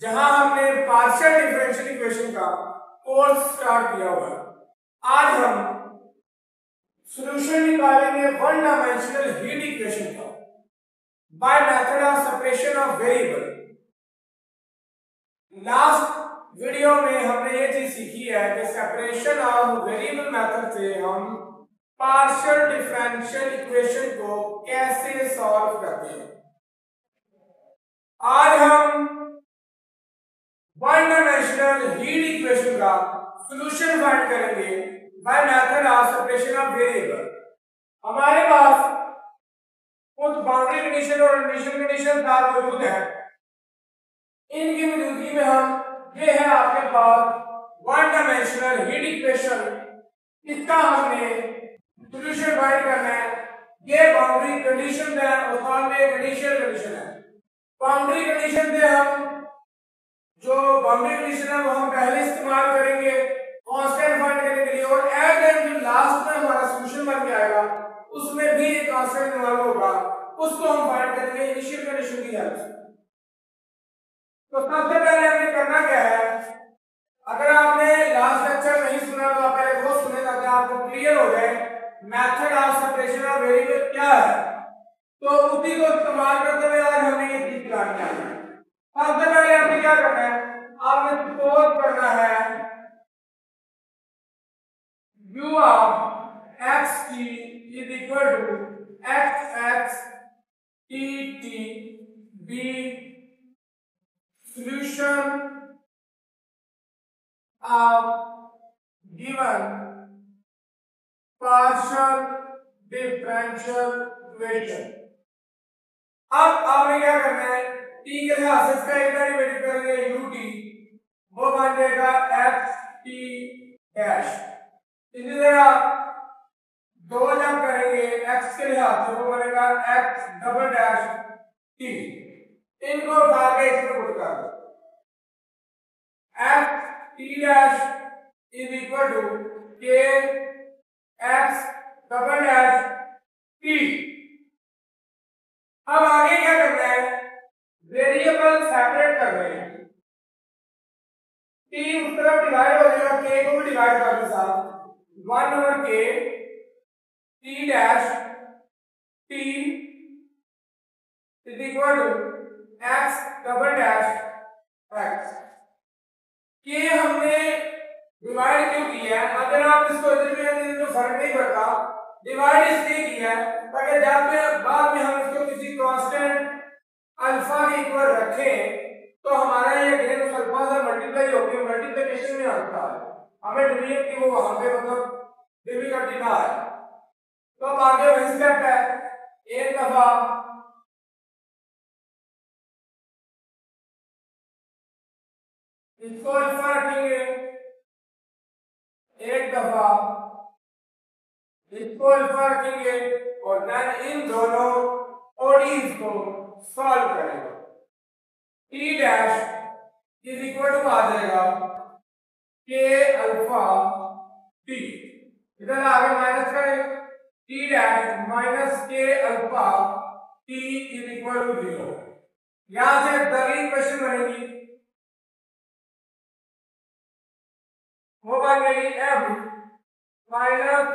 जहां हमने partial differential equation का कोर्स स्टार्ट किया हुआ है। आज हम सॉल्यूशन निकालेंगे वन डायमेंशनल हीट इक्वेशन का by method of separation of variable. Last video में हमने ये चीज सीखी है कि सेपरेशन ऑफ वेरिएबल मेथड से हम पार्शियल डिफरेंशियल इक्वेशन को कैसे सॉल्व करते हैं। आज हम वन डायमेंशनल हीट इक्वेशन का सॉल्यूशन फाइंड करेंगे by method of separation of variable. हमारे पास कुछ बाउंड्री कंडीशन और इनिशियल कंडीशन मौजूद है। इनकी मौजूदगी में हम ये है आपके पास वन डायमेंशनल हीट इक्वेशन, इसका हमने सॉल्यूशन फाइंड करना है। ये बाउंड्री कंडीशन है और साथ में एक इनिशियल कंडीशन है। बाउंड्री कंडीशन से हम जो बाउंड्री कंडीशन है वो हम पहले इस्तेमाल करेंगे कांस्टेंट फाइंड करने के लिए, और एट द एंड जो लास्ट में हमारा सॉल्यूशन बन के आएगा उसमें भी एक कांस्टेंट इन्वॉल्व होगा, उसको हम फाइंड करेंगे इनिशियल कंडीशन की हेल्प से। तो सबसे पहले हमें करना क्या है, अगर आपने लास्ट लेक्चर नहीं सुना तो आप पहले वो सुने ताकि आपको क्लियर हो जाए method of separation of variable क्या है। तो उसी को इस्तेमाल करते हुए आज हमने ये चीज करनी है। सबसे पहले हमें क्या करना है, आपने सपोज करना है u of x t is equal to x x t t be solution of given partial differential equation। अब आपने क्या करना है, t के लिहाज से इसका एक डेरिवेटिव करेंगे ut, वो बन जाएगा x t डैश। इसी तरह दो जब करेंगे x के लिहाज से वो बनेगा x डबल डैश t। इनको उठा के इसमें पुट कर दो, x t dash is equal to k x double dash t। अब आगे क्या करना है, वेरिएबल सेपरेट कर रहे हैं। t उस तरफ डिवाइड हो जाएगा, k को भी डिवाइड कर दो साथ, 1 over k t dash t is equal to x double dash x। k हमने डिवाइड क्यों किया है, अगर आप इसको इधर में तो फर्क नहीं पड़ता, डिवाइड इसलिए किया है ताकि जब बाद में हम इसको किसी कांस्टेंट अल्फा के इक्वल रखें तो हमारा ये गेन उस अल्फा से मल्टीप्लाई होकर मल्टीप्लिकेशन में आता है, हमें डिवीजन की वो वहां पे मतलब डिफिकल्टी ना आए। तो अब आगे वही स्टेप है, एक दफा इसको अल्फा रखेंगे, एक दफा इसको अल्फा रखेंगे और देन इन दोनों ओडीज को सॉल्व करेंगे। t dash is equal to आ जाएगा k अल्फा t, इधर आगे माइनस करें, t dash minus k alpha t is equal to 0। यहां से अगली इक्वेशन बनेगी, वो बन गई f minus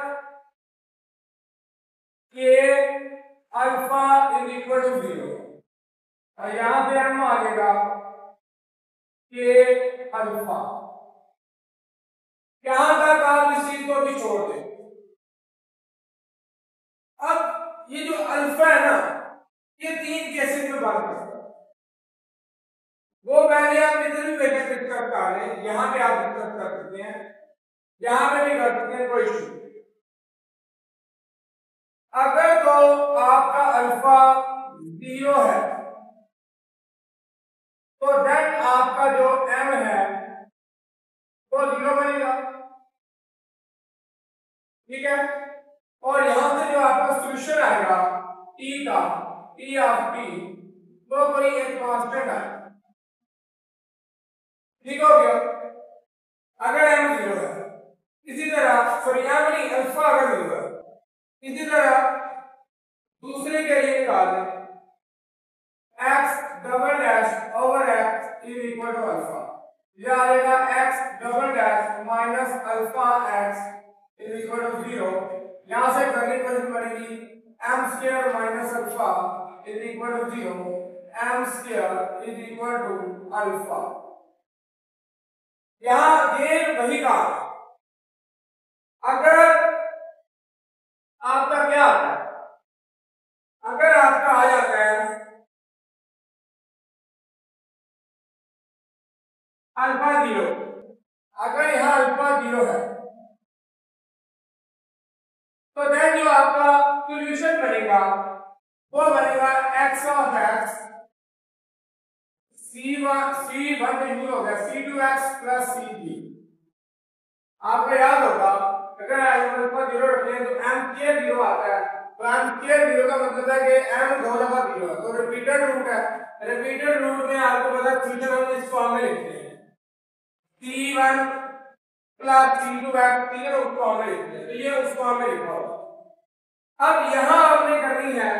k alpha is equal to 0, और यहां पे m आ जाएगा k अल्फा। यहां तक आप इस चीज को भी छोड़ दें। अब ये जो अल्फा है ना, ये तीन केसेस में बात करता है, वो पहले आप इधर भी वेक्टर डिस्कस कर रहे हैं, यहां पे आप डिस्कस कर सकते हैं, यहां पे भी कर सकते हैं, कोई इशू। अगर तो आपका अल्फा 0 है तो देन आपका जो m है वो 0 बनेगा, ठीक है। और यहां से जो आपका सॉल्यूशन आएगा t का, t ऑफ t, वो कोई एक कांस्टेंट है, ठीक हो गया अगर m 0 है। इसी तरह सॉरी m नहीं, अल्फा अगर 0 है, इसी तरह दूसरे के लिए निकाल दें x double dash over x is equal to ये आ जाएगा x double dash minus alpha x is equal to 0। यहां से करनी पड़ेगी m square minus alpha is equal to 0, m square is equal to alpha. यहां ये वही का अगर आपका क्या आता है, अगर आपका आ जाता है अल्फा 0, अगर यहाँ अल्फा 0 है तो देन जो आपका सॉल्यूशन बनेगा वो बनेगा x ऑफ x c1 में यूज हो गया c2x प्लस c3। आपको याद होगा अगर अल्फा 0 रखते हैं तो m स्क्वायर 0 आता है, तो m स्क्वायर 0 का मतलब है कि m 2 दफा 0 है, तो रिपीटेड रूट है। रिपीटेड रूट में आपको पता है फ्यूचर हम इस फॉर्म में लिखते हैं c1 प्लस c2x, ठीक है, उस फॉर्म में लिखते हैं, तो ये उस फॉर्म में लिखा होगा। अब यहां आपने करनी है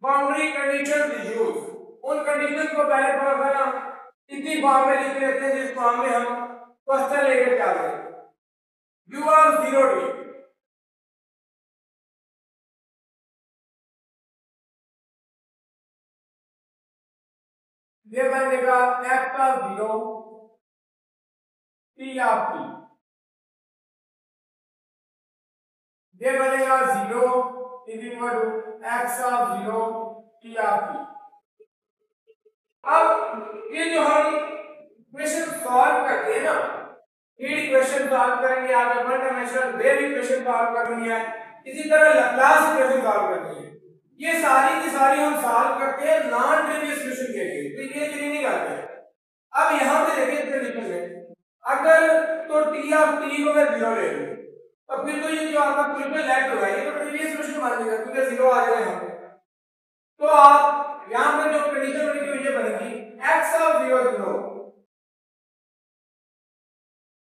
बाउंड्री कंडीशन यूज। उन कंडीशन को पहले थोड़ा सा इसी फॉर्म में लिख लेते हैं जिस फॉर्म में हम क्वेश्चन लेकर चल रहे हैं। u ऑफ 0t ये बनेगा x of 0 t of t, ये बनेगा 0 is equal to x of 0 t of t। अब ये जो हम इक्वेशन सॉल्व करते हैं ना, ये इक्वेशन सॉल्व करेंगे, आपको one dimensional wave equation solve करनी है, इसी तरह लैप्लास इक्वेशन सॉल्व करनी है। ये सारी की सारी हम सॉल्व करते हैं नॉन ट्रिवियल सॉल्यूशन के लिए, ट्रिवियल के लिए नहीं करते। अब यहां पे देखिए कंडीशन में अगर तो t ऑफ t को मैं 0 ले लूं तो फिर तो ये जो आपका सॉल्यूशन लेफ्ट होगा, ये तो ट्रिवियल सॉल्यूशन मान लीजिए क्योंकि 0 आ जाएगा यहां पे। तो आप यहां पर जो कंडीशन बनेगी वो ये बनेगी x ऑफ 0 0,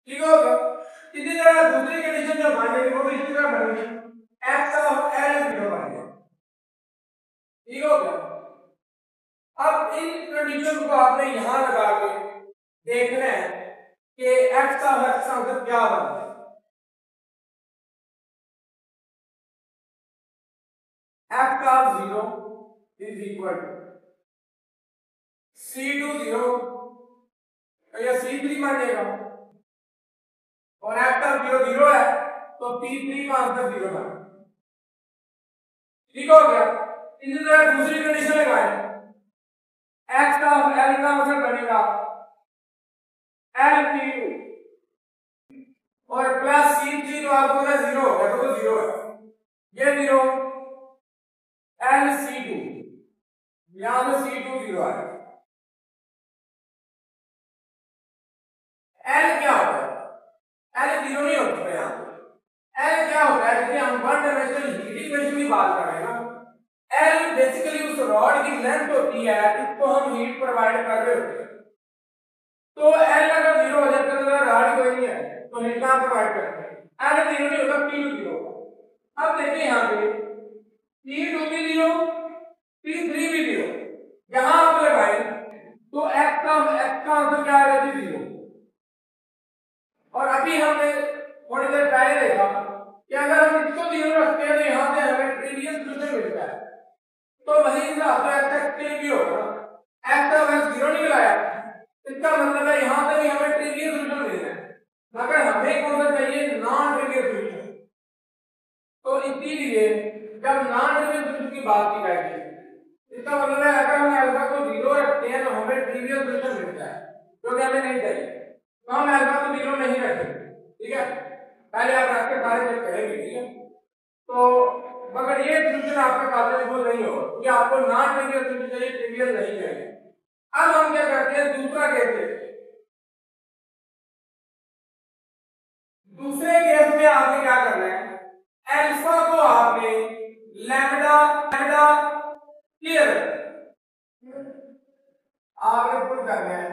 ठीक होगा। इसी तरह दूसरी कंडीशन जो मानेंगे वो भी इसी तरह बनेगी x ऑफ l 0 बनेगा, ठीक होगा। अब इन कंडीशन को आपने यहां लगा के देखना है कि x ऑफ x का आंसर क्या बनता है। x of 0 is equal to c2 0 या c3 मान लेगा, और x ऑफ 0 0 है तो p3 का आंसर 0 बनेगा, ठीक हो गया। इसी तरह दूसरी कंडीशन लगाएं, x ऑफ l का आंसर बनेगा l और प्लस c3 तो आपको पता 0 हो गया, तो 0 है, ये 0 lc2, यहां पे c2 0 है। l क्या होता है, l 0 नहीं होता है यहां पे, l क्या होता है, देखिए हम वन डायमेंशनल हीट इक्वेशन की बात कर रहे हैं ना, l बेसिकली उस रॉड की लेंथ होती है जिसको हम हीट प्रोवाइड कर रहे होते हैं। तो l अगर 0 हो जाता है तो रॉड कोई नहीं है तो हीट कहां प्रोवाइड करते हैं, l 0 नहीं होगा, p 0 होगा। अब देखिए यहां पे p2 भी 0 p3 भी 0, यहां आप लगाएं तो x का आंसर क्या आएगा जी 0। और अभी हमने थोड़ी देर पहले देखा कि अगर हम इसको 0 रखते हैं तो यहां से हमें ट्रिवियल सॉल्यूशन मिलता है, तो वही हिसाब से x भी होगा, x का वैल्यू 0 नहीं लाया, इसका मतलब है यहां से भी हमें ट्रिवियल सॉल्यूशन मिलना है, मगर हमें कौन सा चाहिए, नॉन ट्रिवियल सॉल्यूशन। तो इसीलिए जब नॉन ट्रिवियल सॉल्यूशन की बात की जाएगी इसका मतलब है अगर हम अल्फा को 0 रखते हैं तो हमें ट्रिवियल सॉल्यूशन मिलता है, जो कि हमें नहीं चाहिए, तो हम अल्फा को 0 नहीं रखेंगे, ठीक है, पहले आप रख के सारे चेक करेंगे, ठीक है। तो मगर ये सॉल्यूशन आपका काबिल नहीं होगा क्योंकि आपको नॉन ट्रिवियल सॉल्यूशन चाहिए, ट्रिवियल नहीं चाहिए। अब हम क्या करते हैं, दूसरा केस लेते हैं। दूसरे केस में आपने क्या करना है, अल्फा को आपने लैम्डा लैम्डा क्लियर आगे पुट करना है,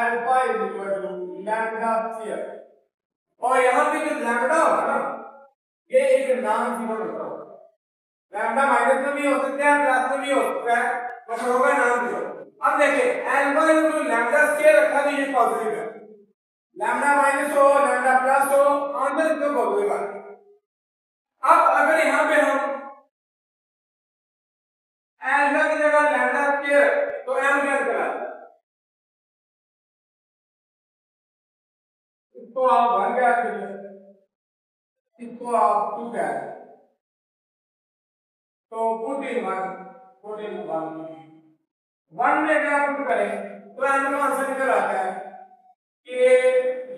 alpha is equal to lambda clear, और यहां पे जो लैम्डा होगा ना ये एक नॉन जीरो होगा, लैम्डा माइनस में भी हो सकता है प्लस में भी हो सकता है, बट होगा नॉन जीरो। अब देखिए अल्फा इनटू लैम्डा स्क्वायर रखा तो ये पॉजिटिव है, लैम्डा माइनस हो लैम्डा प्लस हो आंसर इसका पॉजिटिव है। अब अगर यहाँ पे हम अल्फा की जगह लैम्डा स्क्वायर तो m कैंसिल करा, इसको आप 1 कह दीजिए, इसको आप 2 कह दीजिए, तो पुट इन 1 में अगर आप पुट करें तो m का आंसर निकल आता है k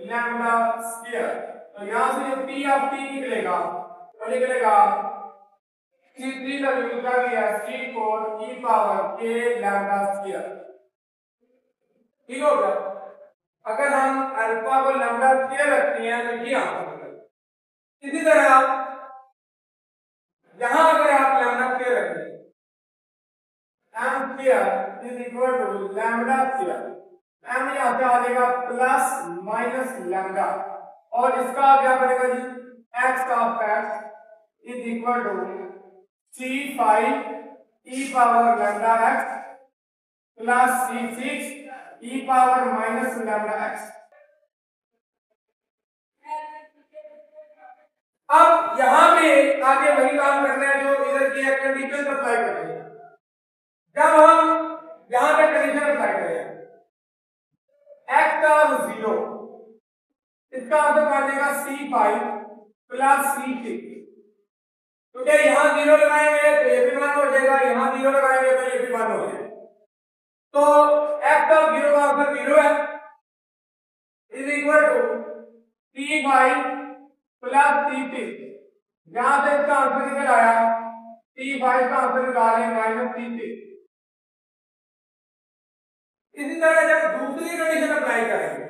लैम्डा स्क्वायर। तो यहां से जो p ऑफ t निकलेगा तो निकलेगा c3 का जो लिखा गया c4 e power k lambda square. ठीक हो गया। अगर हम अल्फा को लैम्डा स्क्वायर रखते हैं तो ये आंसर निकलेगा। इसी तरह यहां अगर आप लैम्डा स्क्वायर रखें m square is equal to lambda square, m यहां से आ जाएगा प्लस माइनस लैम्डा और इसका क्या बनेगा G x of x is equal to c5 e power lambda x plus c6 e power minus lambda x। अब यहां पे आगे वही काम करना है जो इधर की कंडीशन अप्लाई कर रहे हैं। जब हम यहां पे कंडीशन अप्लाई करें x का 0, इसका आंसर आ जाएगा c5 प्लस c6, तो क्या यहां 0 लगाएंगे तो ये भी 1 हो जाएगा, यहां 0 लगाएंगे तो ये भी 1 हो जाएगा। तो x का 0 का आंसर 0 है is equal to c5 plus c6, यहां से इसका आंसर निकल आया c5 का आंसर निकालें माइनस c6। इसी तरह जब दूसरी कंडीशन अप्लाई करेंगे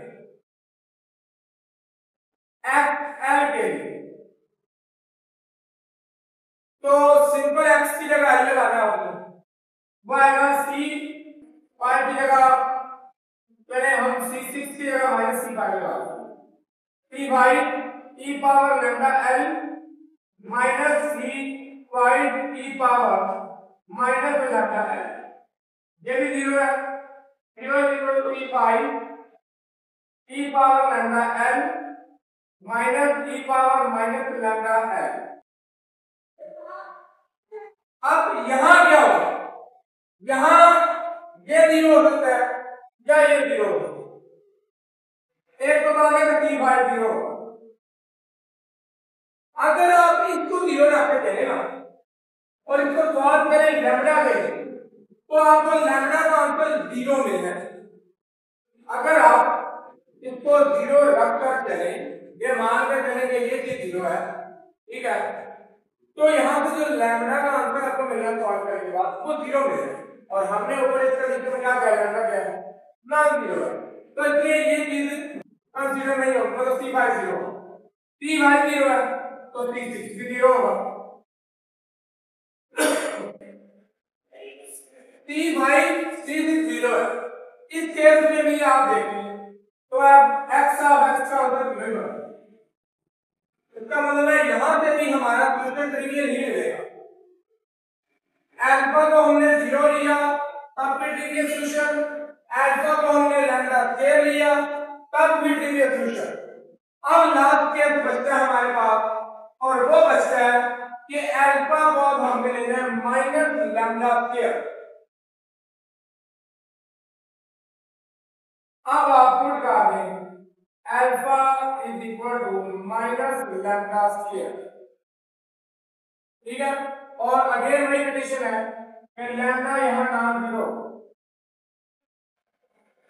xl के लिए तो सिंपल x की जगह l लगाना है आपको, वो आएगा c5 की जगह पहले हम c6 की जगह माइनस c5 लगा c5 e power lambda l minus c5 e power minus lambda l, ये भी 0 है, 0 equal to c5 e power lambda l minus e power minus lambda l। अब यहां क्या होगा, यहां ये 0 हो सकता है या ये 0 हो सकता है, एक तो बात है कि c5 0 होगा। अगर आप इसको 0 रख के चले ना और इसको सॉल्व करें लैम्डा में तो आपको लैम्डा का आंसर 0 मिलना है। अगर आप इसको 0 रख कर चले, ये मान कर चले कि ये चीज 0 है, ठीक है, तो यहां से जो लैम्डा का आंसर आपको मिलना सॉल्व करने के बाद वो 0 मिलेगा और हमने ऊपर इसका नीचे में क्या किया लैम्डा क्या है नॉन 0 है, तो इसलिए ये चीज कंसीडर नहीं होगी, मतलब c5 0 होगा, c5 0 है तो c6 भी 0 होगा, c5 c6 0 है। इस केस में भी आप देखें तो आप x का आंसर 0 है, इसका मतलब है यहां से भी हमारा सॉल्यूशन ट्रिवियल ही मिलेगा। अल्फा को हमने 0 लिया तब भी ट्रिवियल सॉल्यूशन, अल्फा को हमने लैम्डा स्क्वायर लिया तब भी ट्रिवियल सॉल्यूशन। अब लास्ट केस बचता है हमारे पास और वो बचता है कि अल्फा को अब हमें लेना है माइनस लैम्डा स्क्वायर। अब आप पुट कर दें alpha is equal to minus lambda square, ठीक है, और अगेन वही कंडीशन है कि लैम्डा यहां नॉन 0,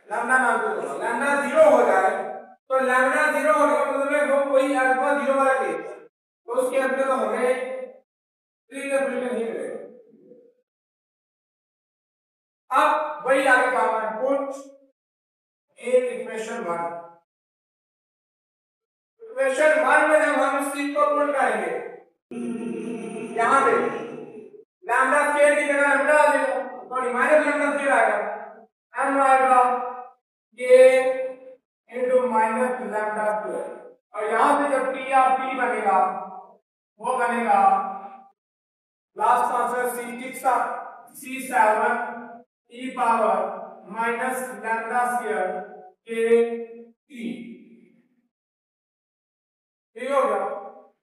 लैम्डा 0 हो जाए तो लैम्डा 0 होने का मतलब है वो कोई अल्फा 0 वाला केस, तो उसके अंदर तो हमें ट्रिवियल सॉल्यूशन ही मिलेगा। अब वही आगे काम है, पुट इन इक्वेशन 1, इक्वेशन 1 में जब हम इस चीज को पुट करेंगे यहां पे लैम्डा स्क्वायर की जगह लैम्डा आ जाएगा, सॉरी माइनस लैम्डा स्क्वायर आएगा, m आएगा k into minus lambda square, और यहां से जब p ऑफ t बनेगा वो बनेगा लास्ट आंसर c6 का c7 e power minus lambda square के टी। ठीक हो गया,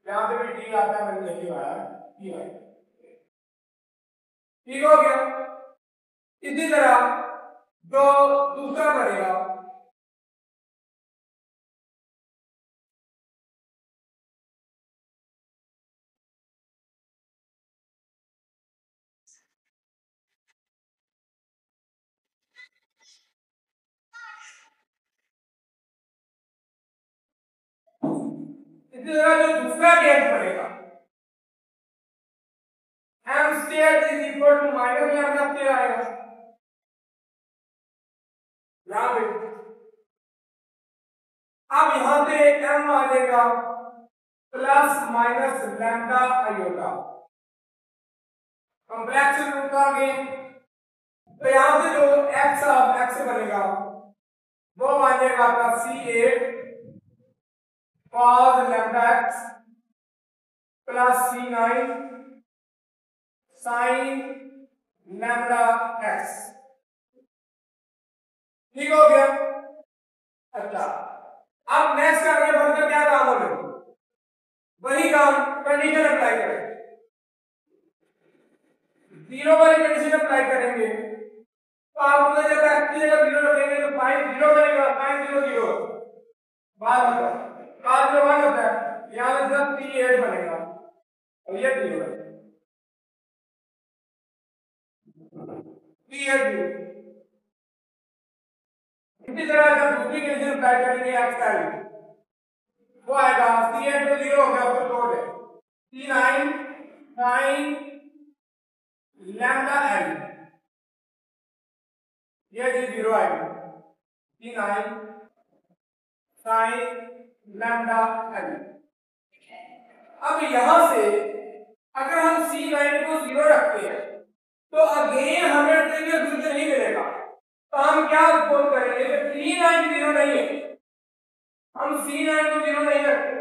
यहाँ पे भी टी आता है, मैंने लिखा हुआ है टी है। ठीक हो गया। इसी तरह जो दूसरा बनेगा इसी तरह जो दूसरा केस बनेगा m square is equal to minus lambda square आएगा यहाँ पे। अब यहाँ से m आ जाएगा plus minus lambda iota, complex root आ गए। तो यहाँ से जो x बनेगा वो आ जाएगा आपका C8 cos lambda x plus C9 sin lambda x। ठीक हो गया। अच्छा, अब नेक्स्ट आगे बढ़कर क्या काम हो रहा है, वही काम कंडीशन अप्लाई करें। जीरो वाली कंडीशन अप्लाई करेंगे तो आप जब x की जगह 0 रखेंगे तो sin 0 बनेगा, sin 0 0 बाद में 1 होता है, यहाँ से जब C8 बनेगा और ये 0 है C8। इसी तरह जब दूसरी कंडीशन अप्लाई करेंगे x का वो आएगा C8 तो 0 हो गया, उसको छोड़ दे C9 sin लैम्डा n, ये चीज 0 आएगी C9 sin लैम्डा n। अब यहां से अगर हम C9 को 0 रखते हैं तो अगेन हमें ट्रिवियल सोल्यूशन नहीं मिलेगा। तो हम क्या बोल करेंगे कि C9 0 नहीं है, हम C9 को 0 नहीं रखते।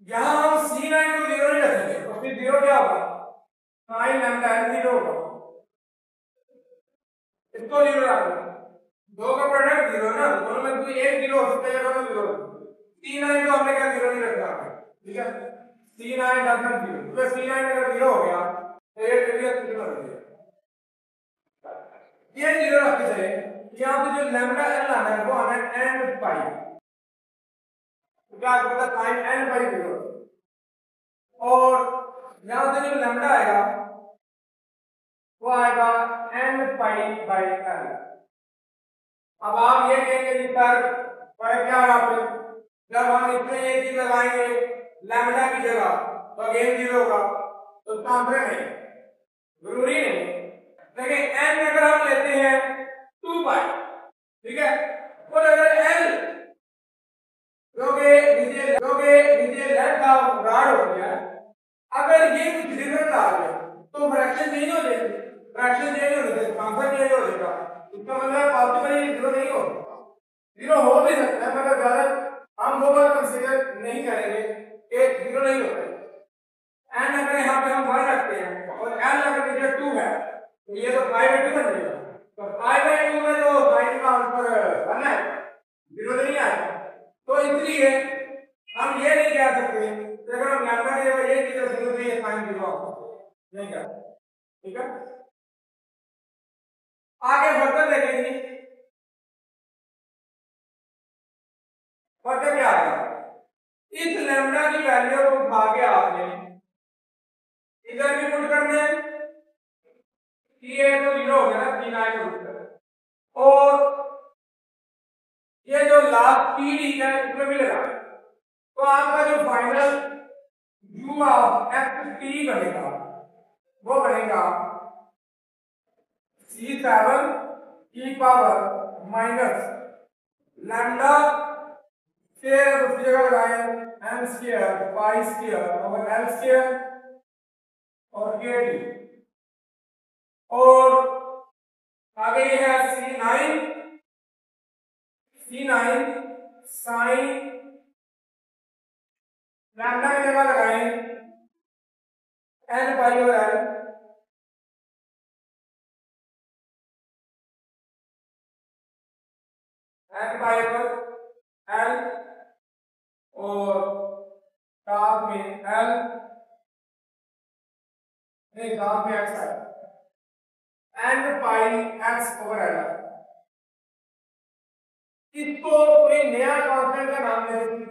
यहां हम C9 को 0 नहीं रखेंगे तो फिर 0 क्या होगा, sin लैम्डा n 0 होगा। इसको 0 रखना, दो का प्रोडक्ट 0 ना, दोनों में कोई एक 0 हो सकता है, दोनों 0 C9 को हमने क्या 0 नहीं रखना, ठीक है। C9 डजंट 0, तो C9 अगर 0 हो गया तो ये ट्रिवियल 0 हो गया। ये 0 रखते थे, यहाँ पे जो लैम्डा n आना है वो आना है n पाई, तो क्या आपको पता sin n पाई 0, और यहाँ से जो लैम्डा आएगा वो आएगा n पाई बाई l। अब आप ये कहेंगे कि सर फर्क क्या है आपको, जब हम इसमें एक चीज लगाएंगे लैम्डा की जगह तो अगेन 0 होगा, तो इसका आंसर नहीं, जरूरी नहीं। देखिए n अगर हम लेते हैं 2 पाई, ठीक है, और अगर l जो कि नीचे लेफ्ट का रॉड हो गया, अगर ये कुछ डिफरेंट आ गया तो फ्रैक्शन चेंज हो जाएगी, फ्रैक्शन चेंज होने से आंसर चेंज हो जाएगा। इसका मतलब पॉसिबल 0 नहीं हो, 0 हो भी सकता है मगर ज्यादा हम वो बात कंसीडर नहीं करेंगे कि 0 नहीं होता है। n अगर यहाँ पे हम 1 रखते हैं और l अगर नीचे 2 है तो ये तो 5/2 बन जाएगा, तो 5/2 में तो sin का आंसर 1 है, 0 नहीं आएगा। तो इसलिए हम ये नहीं कह सकते कि अगर हम लैम्डा की जगह ये चीज रखेंगे तो ये sin 0 नहीं कर, ठीक है। आगे बढ़कर देखेंगे बढ़कर क्या आएगा, इस लैम्डा की वैल्यू को उठा के आपने इधर भी पुट करना है, ये तो 0 हो गया ना, C9 उत्तर, और ये जो लास्ट टी है इसमें भी लगाना है, तो आपका जो फाइनल u ऑफ xt बनेगा वो बनेगा C7 की पावर माइनस लैम्डा स्क्वायर, उसकी जगह लगाए m square pi square over l square और k t। और आगे ये है C9 साइन लैम्डा की जगह लगाएं n पाई और l n पाई पर l और साथ में l नहीं साथ में x है n pi x over l। इसको कोई नया कांस्टेंट का नाम दे देते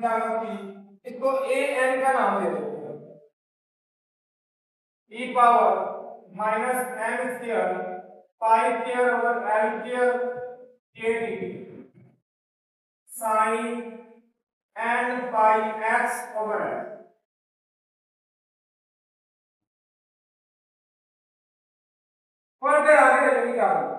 इसको a n का नाम दे देते e power minus n square pi square over l square kt sine n pi x over l। Further आगे चलेंगे क्या होगा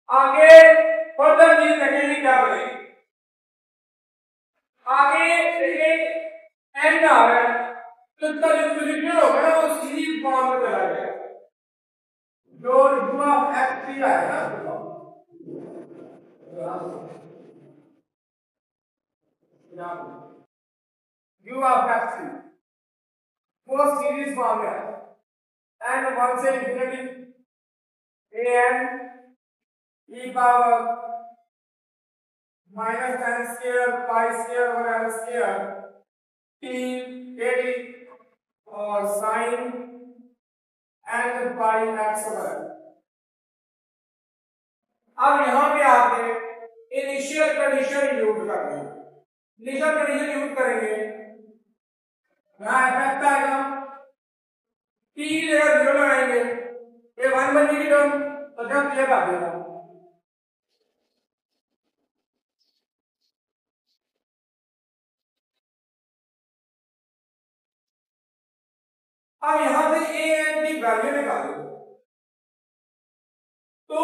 आगे फर्दर चीज देखेंगे क्या बनेगी। आगे देखिए n आ रहा है तो इसका जो पोजीशन होगा ना वो सीरीज फॉर्म में चला जाएगा। जो u ऑफ x t आएगा ना u ऑफ x t वो सीरीज फॉर्म में है n 1 से infinity a n e power minus n square pi square और l स्क्वायर t kt और sign n pi x over. अब यहां पे आपने इनिशियल कंडीशन यूज करनी है। इनिशियल कंडीशन यूज करेंगे यहां इफेक्ट आएगा t की जगह 0 लगाएंगे ये 1 बनेगी टर्म तो जब ये कर देगा अब यहां से a n की वैल्यू निकालो तो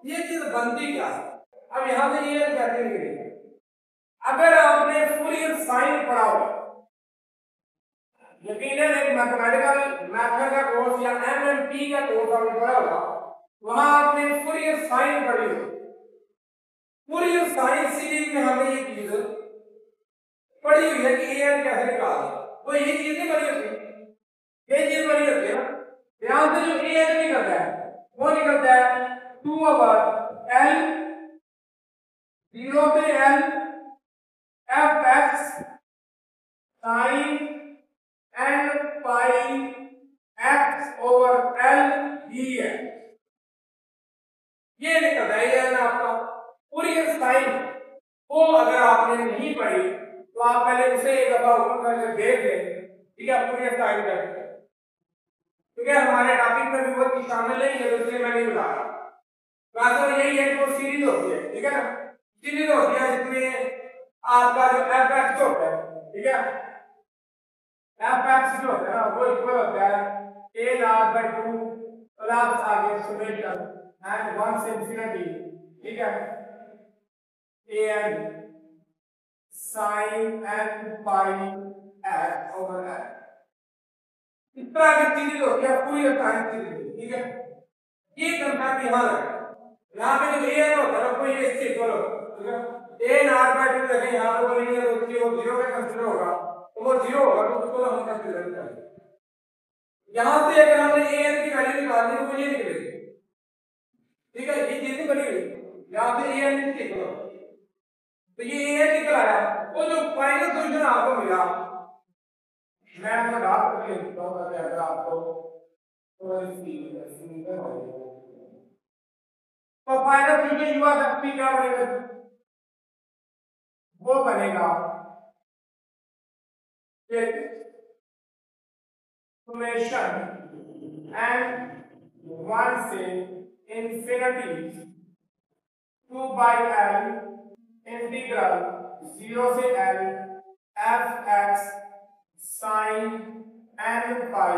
ये चीज बनती क्या है। अब यहां से a n कैसे निकलेगा। अगर आपने फूरियर साइन पढ़ा हो यकीनन एक मैथमेटिकल मेथड का कोर्स या एमएमपी का कोर्स आपने पढ़ा होगा वहां आपने फूरियर साइन पढ़ी हो। फूरियर साइन सीरीज में हमने ये चीज पढ़ी हुई है कि a n कैसे निकालना वो ये चीज नहीं बनी होती ये चीज बनी होती है ना। यहां से जो a n निकलता है वो निकलता है 2 ओवर l 0 से l f x sin n pi x over l d है ये निकलता है ये ना आपका पूरी साइन वो अगर आपने नहीं पढ़ी तो आप पहले उसे एक दफा ओपन करके देख लें ठीक है पूरी साइन करके क्योंकि हमारे टॉपिक में भी वो चीज शामिल नहीं है तो इसलिए मैं नहीं बता रहा। तो यही है वो सीरीज होती है ठीक है ना सीरीज होती है जिसमें आपका जो एफ एक्स होता है ठीक है एफ एक्स जो होता है ना वो इक्वल होता है a नॉट बाय 2 प्लस आगे समेशन एंड 1 से इंफिनिटी ठीक है a n sin n pi x over l इस तरह की सीरीज होती है पूरी साइन सीरीज ठीक है। ये कंसेप्ट यहां लगा यहां पे जो a n होता है कोई इससे इक्वल होगा ठीक है a नॉट बाय 2 देखें यहां पे कोई नहीं है तो वो 0 पे कंसीडर होगा तो वो 0 होगा तो उसको हम कंसीडर करेंगे। यहां से अगर हमने a n की वैल्यू निकालनी है तो ये निकलेगी ठीक है ये चीज बनी हुई यहां से a n निकल तो ये a n निकल आया वो जो फाइनल सॉल्यूशन आपको मिला मैं आपको डाल करके लिखता हूं ताकि अगर आपको तो इसकी तो फाइनल सॉल्यूशन युवा व्यक्ति क्या बनेगा वो बनेगा summation n 1 से इंफिनिटी 2/L इंटीग्रल 0 से L f(x) sin n pi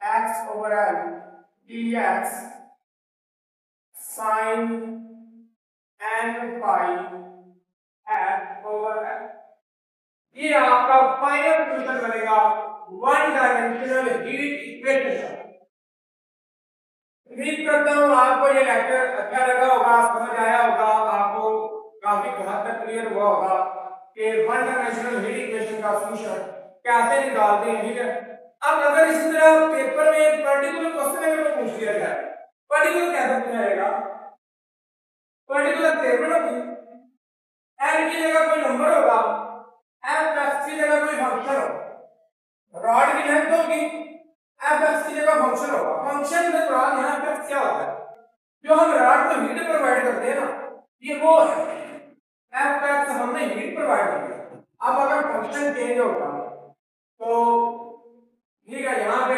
x/L dx sin n pi x/L। ये आपका फाइनल सॉल्यूशन बनेगा वन डायमेंशनल हीट इक्वेशन का। उम्मीद करता हूँ आपको ये लेक्चर अच्छा लगा होगा, समझ आया होगा, आपको काफी हद तक क्लियर हुआ होगा कि वन डायमेंशनल हीट इक्वेशन का सॉल्यूशन कैसे निकालते हैं। ठीक है, अब अगर इसी तरह पेपर में एक पर्टिकुलर क्वेश्चन अगर पूछ लिया जाए, पर्टिकुलर कैसे पूछा जाएगा, पर्टिकुलर स्टेटमेंट होगी, एल की जगह कोई नंबर होगा, एफ एक्स की जगह कोई फंक्शन होगा, रॉड की लेंथ होगी, एफ एक्स की जगह फंक्शन होगा। फंक्शन में रॉड यहाँ पे क्या होता है, जो हम रॉड को हीट प्रोवाइड करते हैं ना, ये वो है एफ एक्स, हमने हीट प्रोवाइड कर दिया। अब अगर फंक्शन चेंज होगा तो ठीक है, यहाँ पे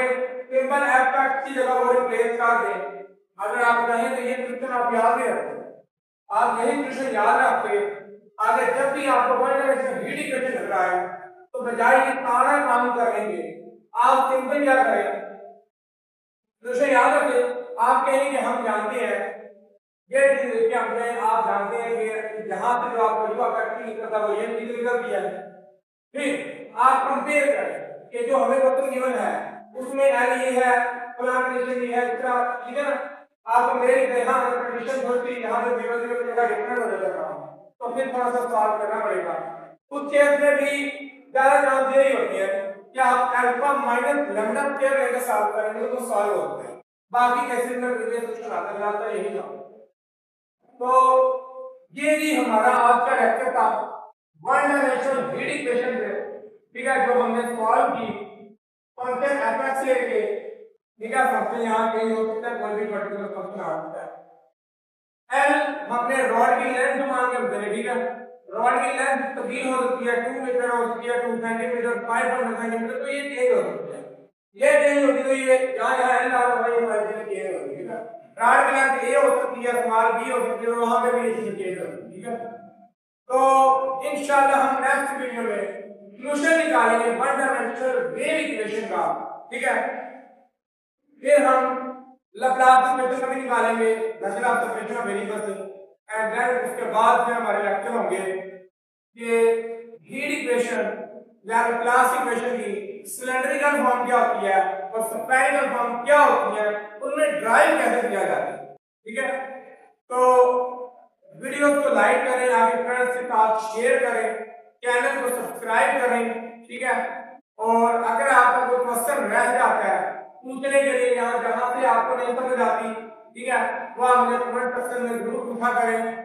सिंपल एफ एक्स की जगह वो रिप्लेस कर दें। अगर आप चाहें तो ये क्वेश्चन आप याद भी रखें, आप यही क्वेश्चन याद रखते आगे जब भी आपको वन डायमेंशनल हीट इक्वेशन लग रहा है तो बजाय ये सारा काम करेंगे, आप सिंपल क्या करें, क्वेश्चन याद रखें, आप कहेंगे हम जानते हैं ये चीज हमने, आप जानते हैं कि जहां से जो आपको युवा करती निकलता वो ये चीज निकल दिया है। फिर आप कंपेयर करें कि जो हमें क्वेश्चन गिवन है उसमें एल ये है, फलाना कंडीशन ये है, दूसरा, ठीक है ना। आप मेरे यहाँ कंडीशन थोड़ी यहाँ पे गिवन जगह डिफरेंट हो जाएगा, तो फिर थोड़ा सा सॉल्व करना पड़ेगा। कुछ केस में भी ज्यादा चांस यही होती है कि आप अल्फा माइनस लैम्डा स्क्वायर लेकर सॉल्व करेंगे तो सॉल्व होता है, बाकी केसेस में प्रीवियस क्वेश्चन आता जाता है यही ना। तो ये भी हमारा आज का लेक्चर था वन डायमेंशनल हीट इक्वेशन से, ठीक है, जो हमने सॉल्व की फंक्शन एफ एक्स लेके, ठीक है, फंक्शन यहाँ कहीं हो सकता है, कोई भी पर्टिकुलर फंक्शन आ सकता है। एल हमने रॉड की लेंथ मान के बताया, ठीक है, रॉड की लेंथ तब्दील हो सकती है, 2 मीटर हो सकती है, 2 सेंटीमीटर, 5 सेंटीमीटर, तो ये चेंज हो सकती है, ये चेंज होती है, ये यहाँ एल आ रहा है, ये माइनस चेंज होती है, ठीक है। रॉड की लेंथ ए हो सकती है, स्मॉल बी हो सकती है, और वहां पे भी ये चेंज होती है, ठीक है। तो इंशाल्लाह हम नेक्स्ट वीडियो में सॉल्यूशन निकालेंगे वन डायमेंशनल वेव इक्वेशन का, ठीक है। फिर हम लैप्लास इक्वेशन का भी निकालेंगे, Laplace equation of variables, and then उसके बाद फिर हमारे लेक्चर होंगे कि हीट इक्वेशन या लैप्लास इक्वेशन की सिलेंड्रिकल फॉर्म क्या होती है और स्फेरिकल फॉर्म क्या होती है, उनमें ड्राइव कैसे किया जाता है, ठीक है। तो वीडियो को लाइक करें, आपके फ्रेंड्स के साथ शेयर करें, चैनल को सब्सक्राइब करें, ठीक है। और अगर आपका कोई क्वेश्चन रह जाता है पूछने के लिए, यहाँ जहां से आपको नहीं समझ आती, ठीक है, वो आप मुझे कमेंट सेक्शन में जरूर पूछा करें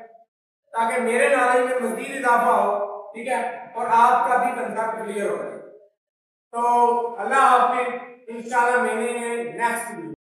ताकि मेरे नॉलेज में मजीद इजाफा हो, ठीक है, और आपका भी कंसेप्ट क्लियर हो। तो अल्लाह हाफिज, इंशाल्लाह मिलेंगे नेक्स्ट वीडियो।